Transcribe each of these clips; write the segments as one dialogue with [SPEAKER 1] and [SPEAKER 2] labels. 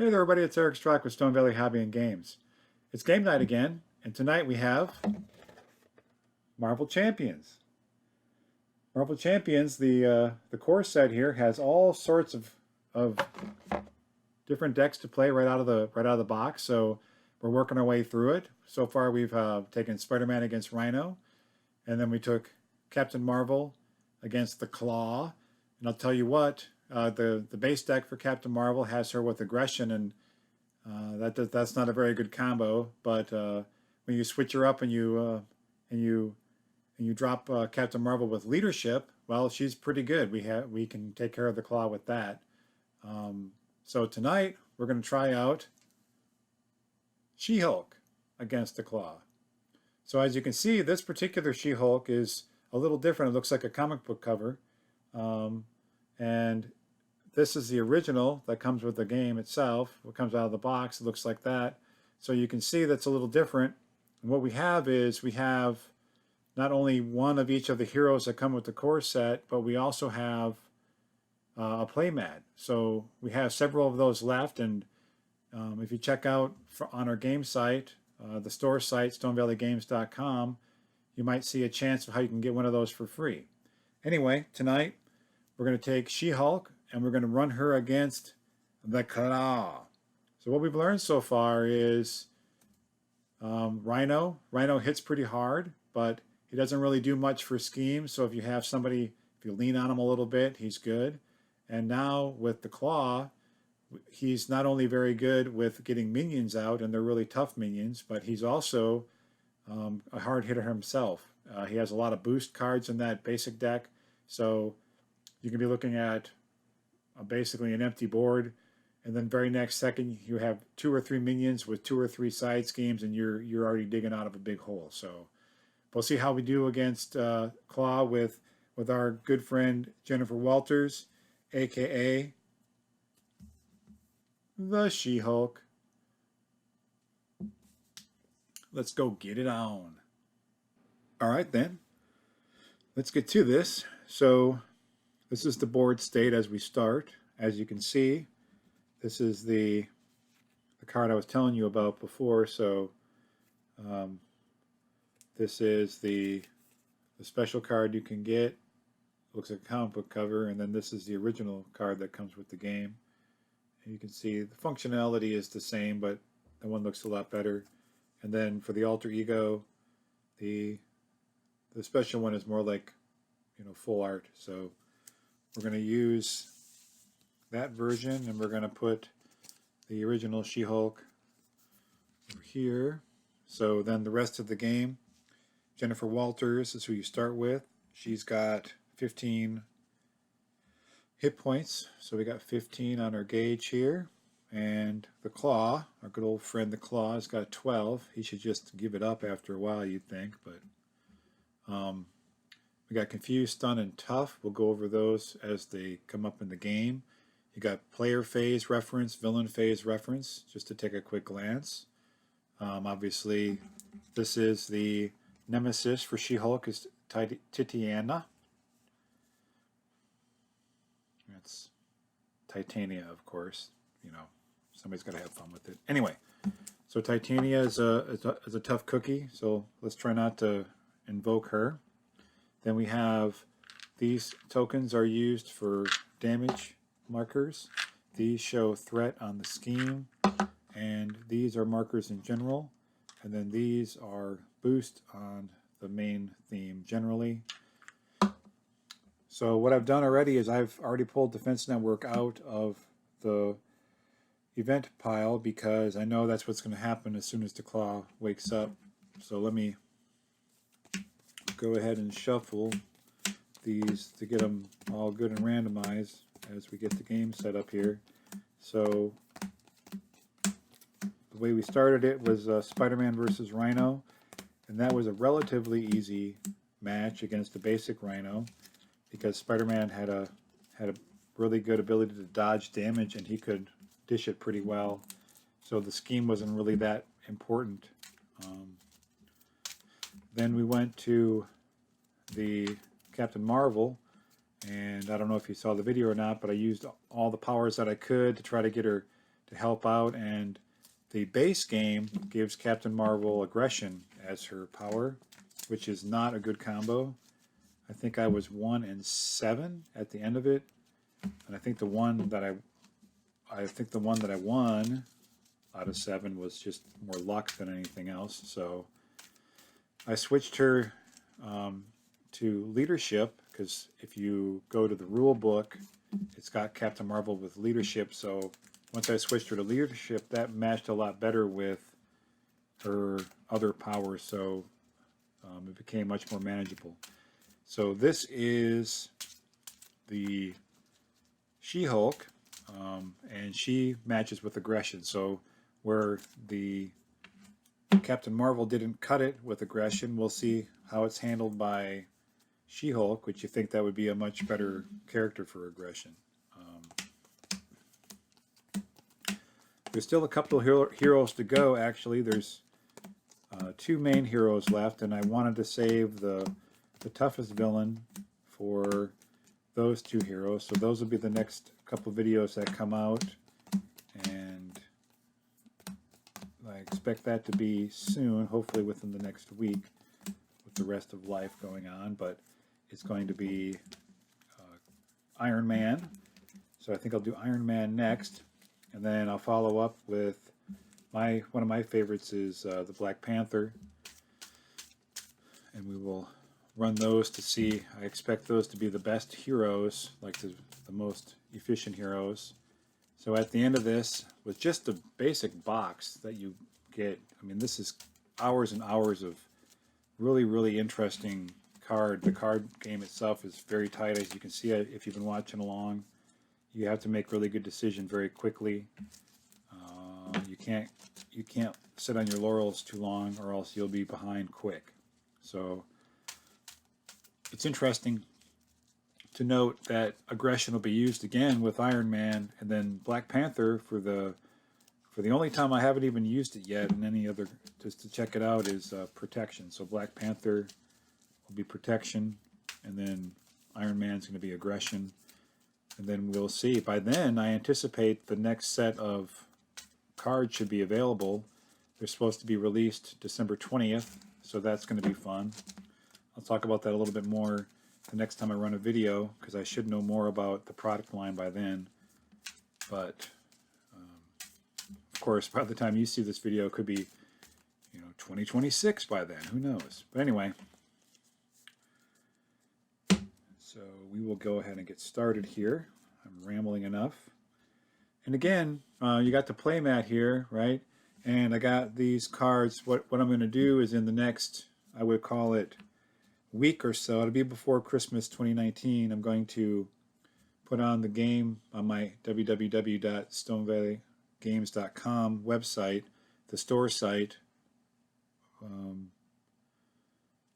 [SPEAKER 1] Hey there everybody, it's Eric Strock with Stone Valley Hobby and Games. It's game night again, and tonight we have Marvel Champions. Marvel Champions, the core set here has all sorts of different decks to play right out of the box. So we're working our way through it. So far we've taken Spider-Man against Rhino, and then we took Captain Marvel against the Klaw. And I'll tell you what, the base deck for Captain Marvel has her with aggression, and that's not a very good combo. But when you switch her up and you drop Captain Marvel with leadership, well, she's pretty good. We can take care of the Klaw with that. So tonight we're going to try out She-Hulk against the Klaw. So as you can see, this particular She-Hulk is a little different. It looks like a comic book cover. And this is the original that comes with the game itself. What comes out of the box, it looks like that. So you can see that's a little different. And what we have is we have not only one of each of the heroes that come with the core set, but we also have a playmat. So we have several of those left, and if you check out on our game site, the store site, stonevalleygames.com, you might see a chance of how you can get one of those for free. Anyway, tonight we're going to take She-Hulk and we're going to run her against the Klaw. So what we've learned so far is Rhino hits pretty hard, but he doesn't really do much for schemes. So if you have somebody, if you lean on him a little bit, he's good. And now with the Klaw, he's not only very good with getting minions out, and they're really tough minions, but he's also a hard hitter himself. He has a lot of boost cards in that basic deck, so you can be looking at basically an empty board, and then very next second you have 2 or 3 minions with 2 or 3 side schemes, and you're already digging out of a big hole. So we'll see how we do against Klaw with our good friend Jennifer Walters, aka the She-Hulk. Let's go get it on. All right then, let's get to this. So this is the board state as we start. As you can see, this is the card I was telling you about before. So this is the special card you can get. Looks like a comic book cover, and then this is the original card that comes with the game. And you can see the functionality is the same, but the one looks a lot better. And then for the alter ego, the special one is more like, full art. So we're going to use that version, and we're going to put the original She-Hulk over here. So then the rest of the game, Jennifer Walters is who you start with. She's got 15 hit points, so we got 15 on our gauge here. And the Klaw, our good old friend the Klaw, has got 12. He should just give it up after a while, you'd think, but we got Confused, Stun, and Tough. We'll go over those as they come up in the game. You got player phase reference, villain phase reference, just to take a quick glance. Obviously, this is the nemesis for She-Hulk is Titania. That's Titania, of course. Somebody's got to have fun with it. Anyway, so Titania is a tough cookie, so let's try not to invoke her. Then we have these tokens are used for damage markers. These show threat on the scheme, and these are markers in general. And then these are boost on the main theme generally. So what I've done already is I've already pulled Defense Network out of the event pile because I know that's what's going to happen as soon as the Klaw wakes up. So let me go ahead and shuffle these to get them all good and randomized as we get the game set up here. So the way we started it was Spider-Man versus Rhino, and that was a relatively easy match against the basic Rhino because Spider-Man had a really good ability to dodge damage, and he could dish it pretty well. So the scheme wasn't really that important. Then we went to the Captain Marvel, and I don't know if you saw the video or not, but I used all the powers that I could to try to get her to help out, and the base game gives Captain Marvel aggression as her power, which is not a good combo. I think I was 1 and 7 at the end of it, and I think the one that I won out of 7 was just more luck than anything else. So I switched her to leadership, because if you go to the rule book, it's got Captain Marvel with leadership. So once I switched her to leadership, that matched a lot better with her other powers. So it became much more manageable. So this is the She-Hulk, and she matches with aggression. So where the Captain Marvel didn't cut it with aggression, we'll see how it's handled by She-Hulk, which you think that would be a much better character for aggression. There's still a couple of heroes to go, actually. There's 2 main heroes left, and I wanted to save the toughest villain for those 2 heroes. So those will be the next couple of videos that come out, and I expect that to be soon, hopefully within the next week, with the rest of life going on. But it's going to be Iron Man. So I think I'll do Iron Man next, and then I'll follow up with one of my favorites is the Black Panther, and we will run those to see. I expect those to be the best heroes, like the most efficient heroes. So at the end of this, with just the basic box that you get, I mean, this is hours and hours of really, really interesting card. The card game itself is very tight, as you can see if you've been watching along. You have to make really good decisions very quickly. You can't sit on your laurels too long, or else you'll be behind quick. So it's interesting to note that aggression will be used again with Iron Man, and then Black Panther for the only time I haven't even used it yet, and any other just to check it out is protection. So Black Panther will be protection, and then Iron Man's going to be aggression, and then we'll see. By then, I anticipate the next set of cards should be available. They're supposed to be released December 20th, so that's going to be fun. I'll talk about that a little bit more the next time I run a video, because I should know more about the product line by then. But of course, by the time you see this video, it could be 2026 by then. Who knows? But anyway, so we will go ahead and get started here. I'm rambling enough. And again, you got the playmat here, right? And I got these cards. What I'm going to do is in the next, I would call it, week or so, it'll be before Christmas 2019, I'm going to put on the game on my www.stonevalleygames.com website, the store site,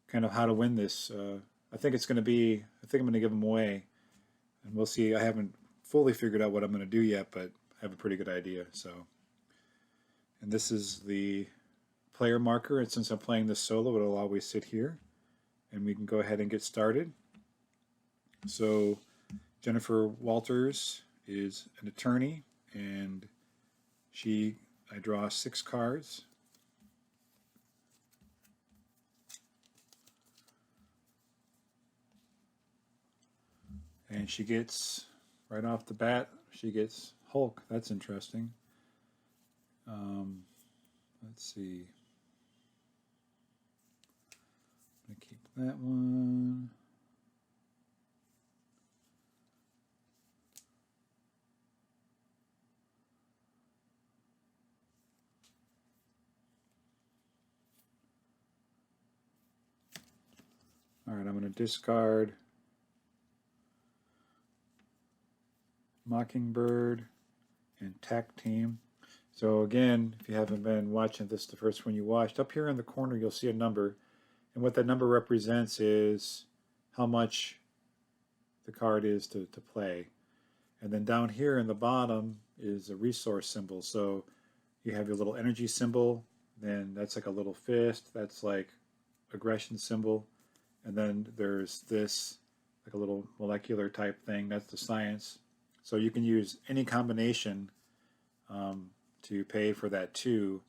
[SPEAKER 1] kind of how to win this. I think I'm going to give them away, and we'll see. I haven't fully figured out what I'm going to do yet, but I have a pretty good idea. So, and this is the player marker, and since I'm playing this solo, it'll always sit here, and we can go ahead and get started. So Jennifer Walters is an attorney, and I draw 6 cards. And she gets, right off the bat, she gets Hulk. That's interesting. Let's see. I'm going to keep that one. All right, I'm going to discard Mockingbird and Tag Team. So again, if you haven't been watching this, the first one you watched, up here in the corner you'll see a number, and what that number represents is how much the card is to play. And then down here in the bottom is a resource symbol. So you have your little energy symbol, then that's like a little fist, that's like aggression symbol, and then there's this like a little molecular type thing, that's the science. So you can use any combination to pay for that 2,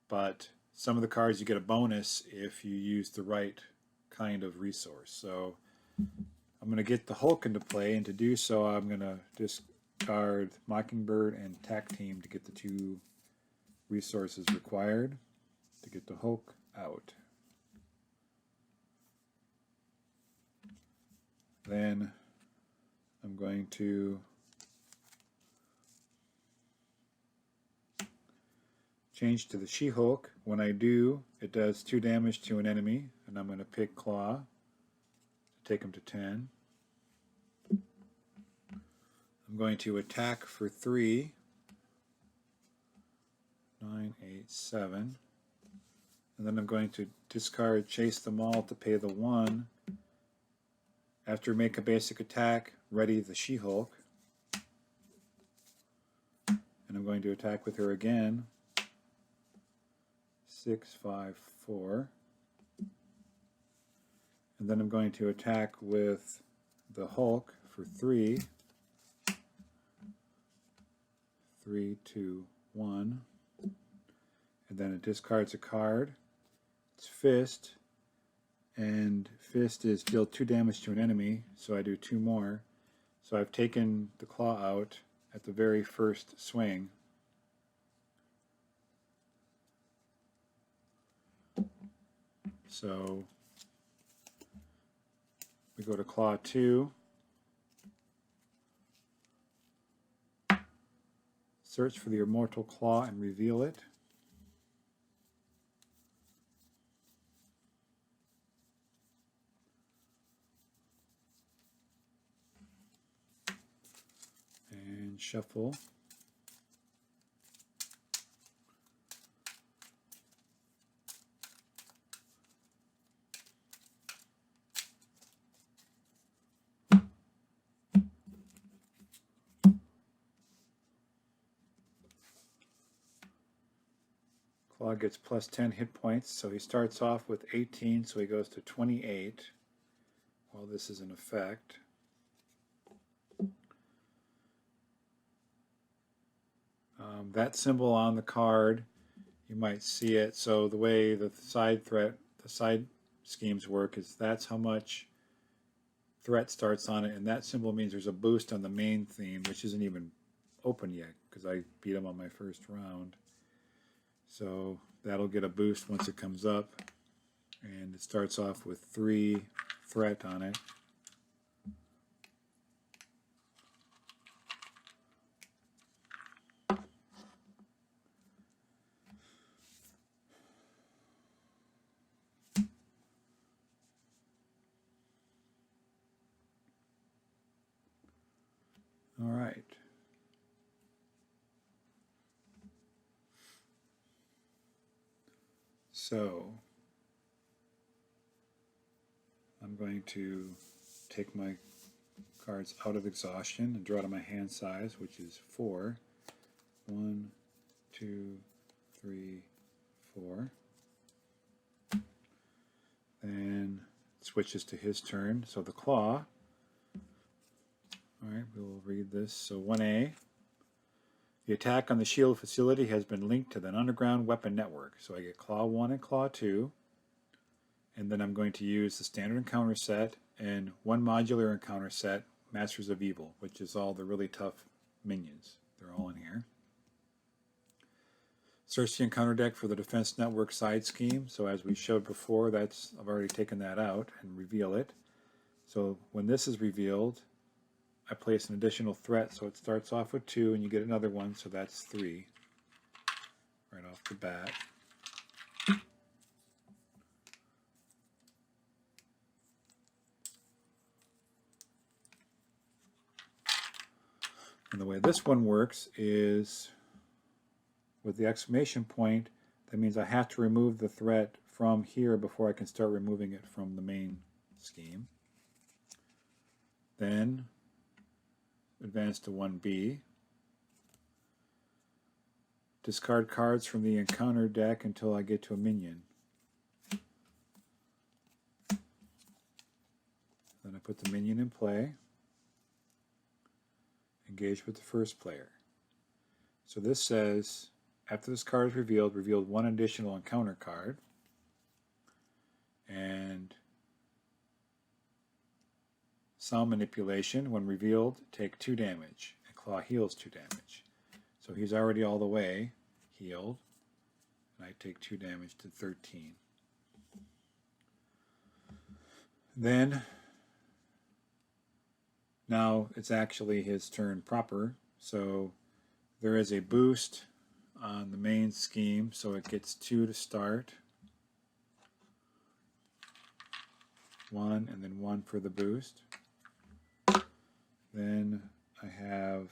[SPEAKER 1] but some of the cards you get a bonus if you use the right kind of resource. So I'm going to get the Hulk into play, and to do so I'm going to discard Mockingbird and Tack Team to get the 2 resources required to get the Hulk out. Then I'm going to change to the She-Hulk. When I do, it does 2 damage to an enemy, and I'm going to pick Klaw to take him to 10. I'm going to attack for 3. 9, 8, 7. And then I'm going to discard Chase Them All to pay the 1. After make a basic attack, ready the She-Hulk. And I'm going to attack with her again. 6, 5, 4. And then I'm going to attack with the Hulk for 3. 3, 2, 1. And then it discards a card. It's Fist. And Fist is deal 2 damage to an enemy, so I do 2 more. So I've taken the Klaw out at the very first swing. So we go to Klaw 2. Search for the Immortal Klaw and reveal it. And shuffle. Klaw gets plus 10 hit points, so he starts off with 18, so he goes to 28 while this is in effect. That symbol on the card, you might see it. So the way the side schemes work is that's how much threat starts on it, and that symbol means there's a boost on the main theme, which isn't even open yet because I beat him on my first round. So that'll get a boost once it comes up, and it starts off with 3 threat on it. All right. So I'm going to take my cards out of exhaustion and draw to my hand size, which is 4. 1, 2, 3, 4. Then it switches to his turn. So the Klaw. All right, we'll read this. So 1A. The attack on the shield facility has been linked to the underground weapon network. So I get Klaw 1 and Klaw 2. And then I'm going to use the standard encounter set and 1 modular encounter set, Masters of Evil, which is all the really tough minions. They're all in here. Search the encounter deck for the defense network side scheme. So as we showed before, I've already taken that out and reveal it. So when this is revealed, I place an additional threat, so it starts off with 2 and you get another one, so that's 3 right off the bat. And the way this one works is with the exclamation point, that means I have to remove the threat from here before I can start removing it from the main scheme. Then advance to 1B. Discard cards from the encounter deck until I get to a minion. Then I put the minion in play. Engage with the first player. So this says, after this card is revealed, revealed one additional encounter card. And sound manipulation, when revealed, take 2 damage. And Klaw heals 2 damage. So he's already all the way healed. And I take 2 damage to 13. Then, now it's actually his turn proper. So there is a boost on the main scheme, so it gets 2 to start. 1 and then 1 for the boost. Then I have,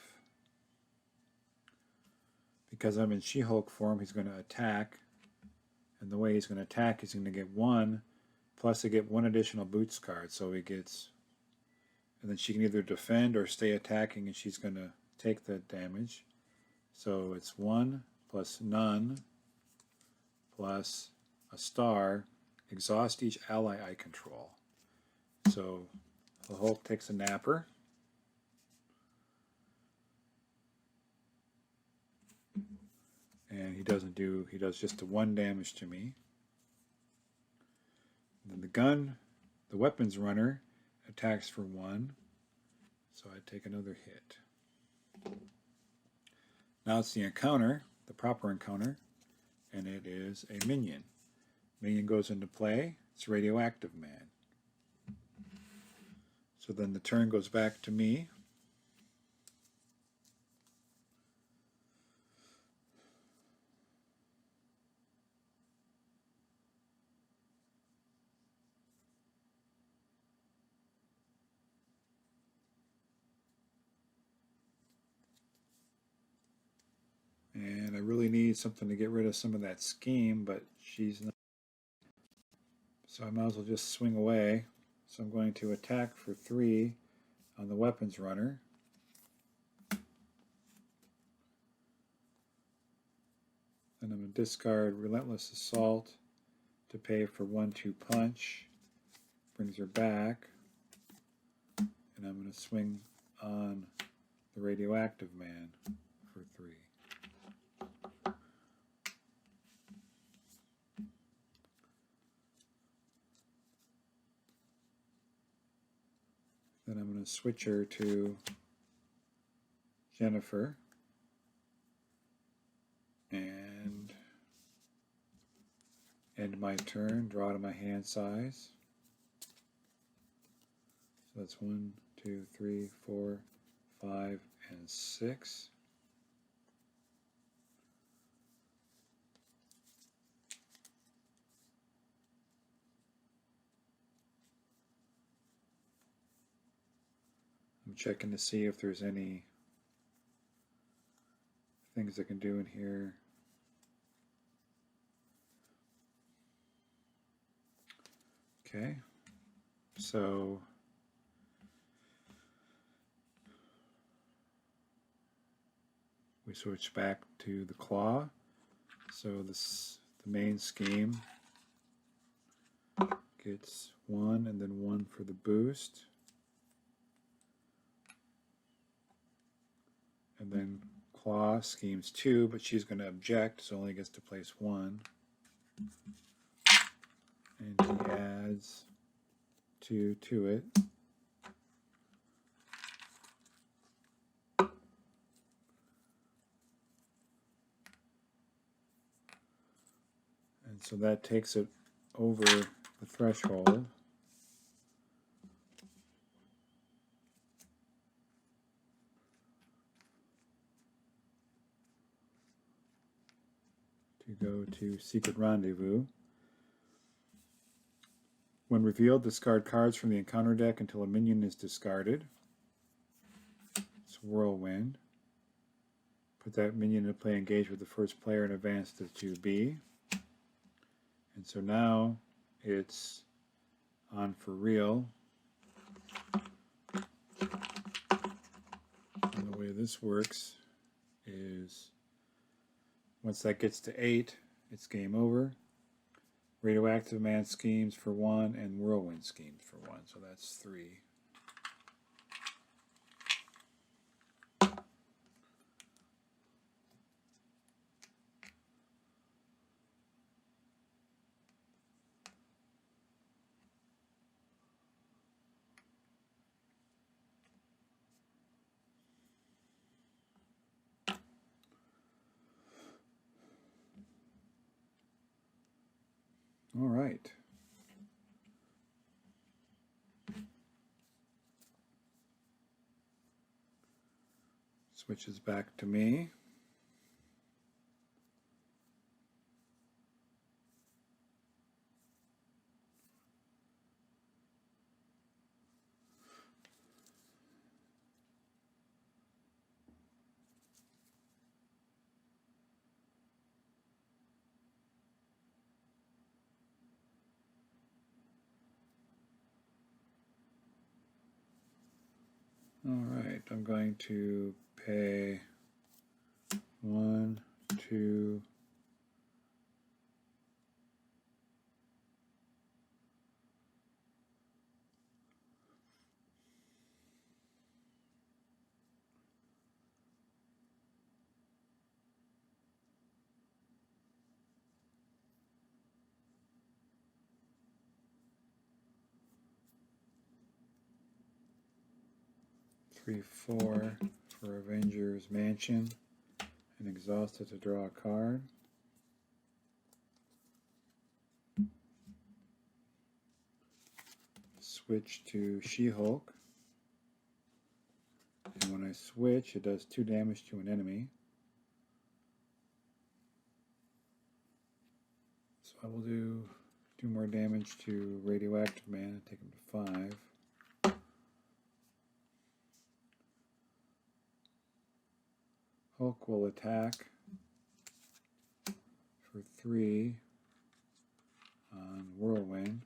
[SPEAKER 1] because I'm in She-Hulk form, he's going to attack. And the way he's going to attack, he's going to get 1, plus I get 1 additional boots card. So he gets, and then she can either defend or stay attacking, and she's going to take the damage. So it's 1 plus none plus a star, exhaust each ally I control. So the Hulk takes a napper. And he does just the 1 damage to me. And then the weapons runner attacks for 1. So I take another hit. Now it's the encounter, the proper encounter, and it is a minion. Minion goes into play, it's Radioactive Man. So then the turn goes back to me. And I really need something to get rid of some of that scheme, but she's not. So I might as well just swing away. So I'm going to attack for 3 on the weapons runner. Then I'm going to discard Relentless Assault to pay for 1/2 punch. Brings her back. And I'm going to swing on the Radioactive Man for 3. Then I'm going to switch her to Jennifer. And end my turn, draw to my hand size. So that's 1, 2, 3, 4, 5, and 6. I'm checking to see if there's any things I can do in here. Okay, so we switch back to the Klaw. So the main scheme gets 1 and then 1 for the boost. And then Klaw schemes 2, but she's going to object, so only gets to place 1. And he adds 2 to it. And so that takes it over the threshold. To go to Secret Rendezvous. When revealed, discard cards from the encounter deck until a minion is discarded. It's Whirlwind. Put that minion into play, engage with the first player, and advance to 2B. And so now it's on for real. And the way this works is once that gets to 8, it's game over. Radioactive Man schemes for 1 and Whirlwind schemes for 1, so that's 3. All right. Switches back to me. All right, I'm going to pay 1, 2, 3, 4 for Avengers Mansion, and exhausted to draw a card. Switch to She-Hulk, and when I switch, it does 2 damage to an enemy. So I will do 2 more damage to Radioactive Man and take him to 5. Hulk will attack for 3 on Whirlwind,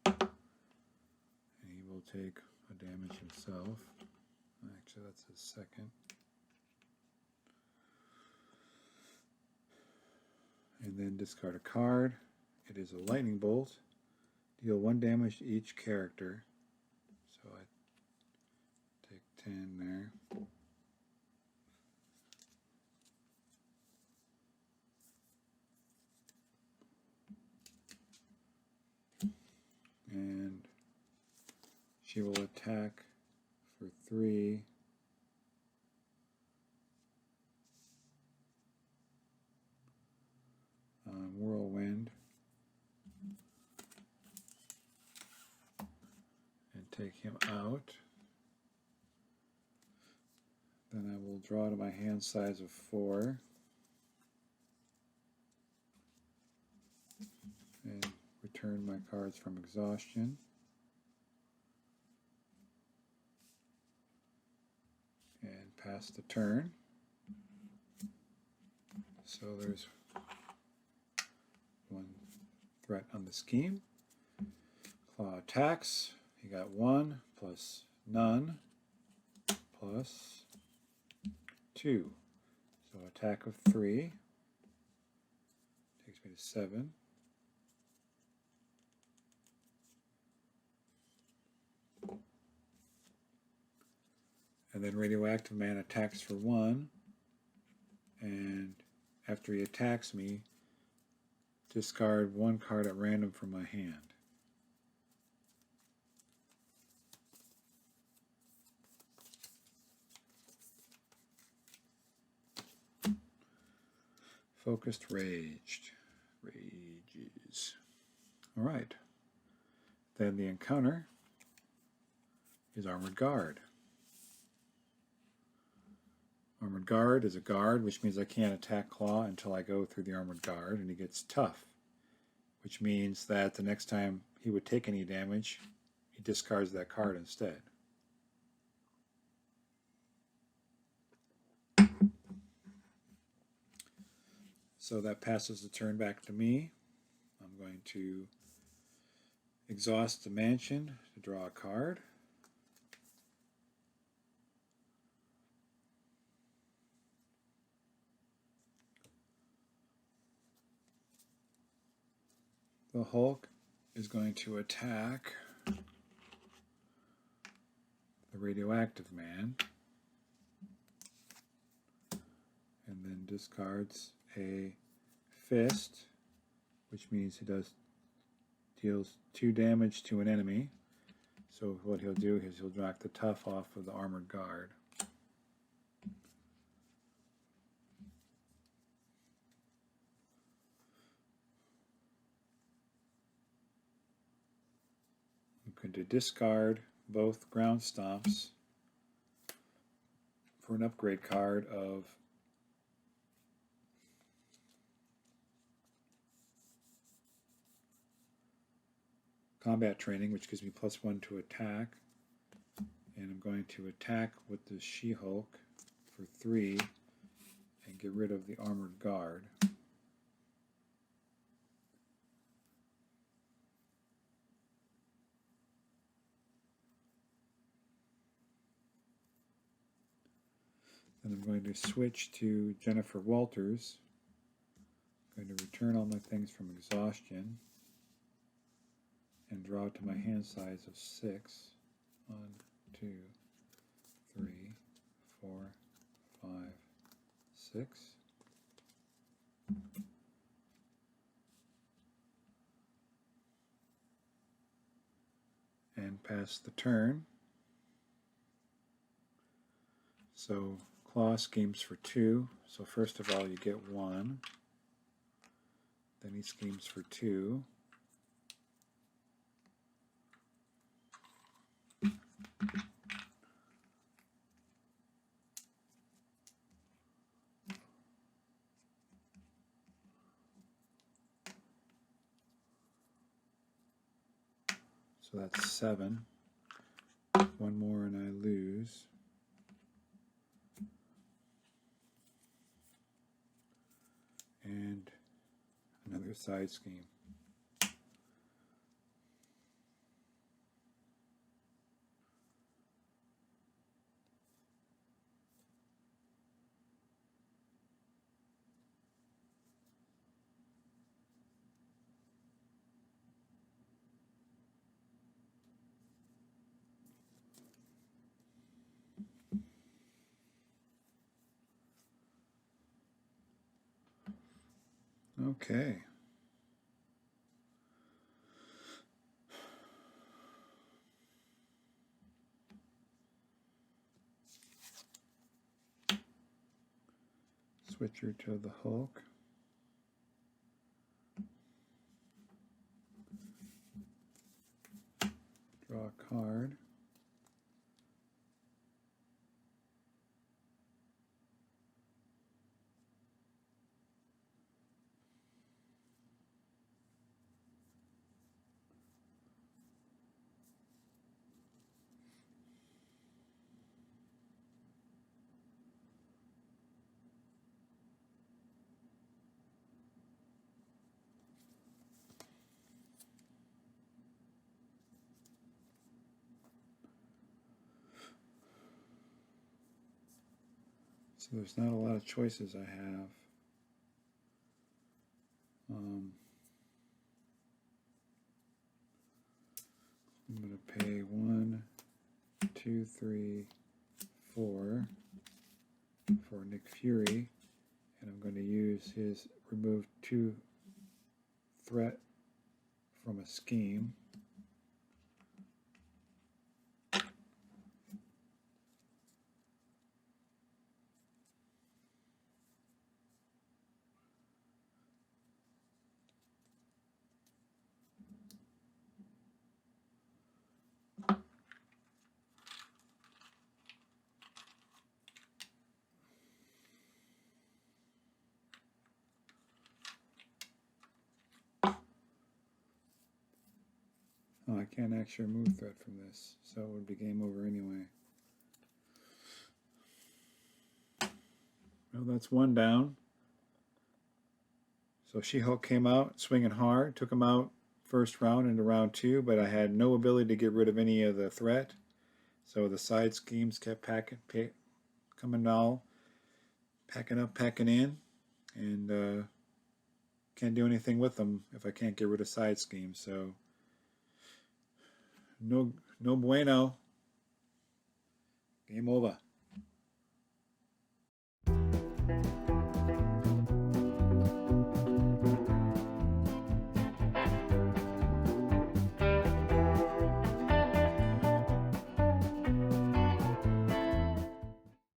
[SPEAKER 1] and he will take a damage himself. Actually, that's his second. And then discard a card. It is a lightning bolt. Deal 1 damage to each character. So I take 10 there. And she will attack for 3. On Whirlwind. And take him out. Then I will draw to my hand size of 4. And return my cards from exhaustion. And pass the turn. So there's 1 threat on the scheme. Klaw attacks. He got 1 plus none plus 2. So attack of 3 takes me to 7. And then Radioactive Man attacks for 1, and after he attacks me, discard 1 card at random from my hand. Focused Rages. All right. Then the encounter is Armored Guard. Armored Guard is a guard, which means I can't attack Klaw until I go through the Armored Guard, and he gets tough, which means that the next time he would take any damage, he discards that card instead. So that passes the turn back to me. I'm going to exhaust the mansion to draw a card. The Hulk is going to attack the Radioactive Man, and then discards a fist, which means he deals 2 damage to an enemy. So what he'll do is he'll knock the tough off of the Armored Guard. going to discard both ground stomps for an upgrade card of combat training, which gives me +1 to attack. And I'm going to attack with the She-Hulk for 3 and get rid of the Armored Guard. Then I'm going to switch to Jennifer Walters. I'm going to return all my things from exhaustion and draw to my hand size of 6. 1, 2, 3, 4, 5, 6. And pass the turn. So Klaw schemes for 2. So first of all you get 1. Then he schemes for 2. So that's 7. 1 more and I lose. And another side scheme. Okay. Switcher to the Hulk. Draw a card. So there's not a lot of choices I have. I'm going to pay 1, 2, 3, 4 for Nick Fury, and I'm going to use his remove 2 threat from a scheme. Oh, I can't actually remove threat from this, so it would be game over anyway. Well, that's 1 down. So She-Hulk came out swinging hard, took him out first round into round 2, but I had no ability to get rid of any of the threat. So the side schemes kept coming all, packing up, packing in, and can't do anything with them if I can't get rid of side schemes. So no bueno. Game over.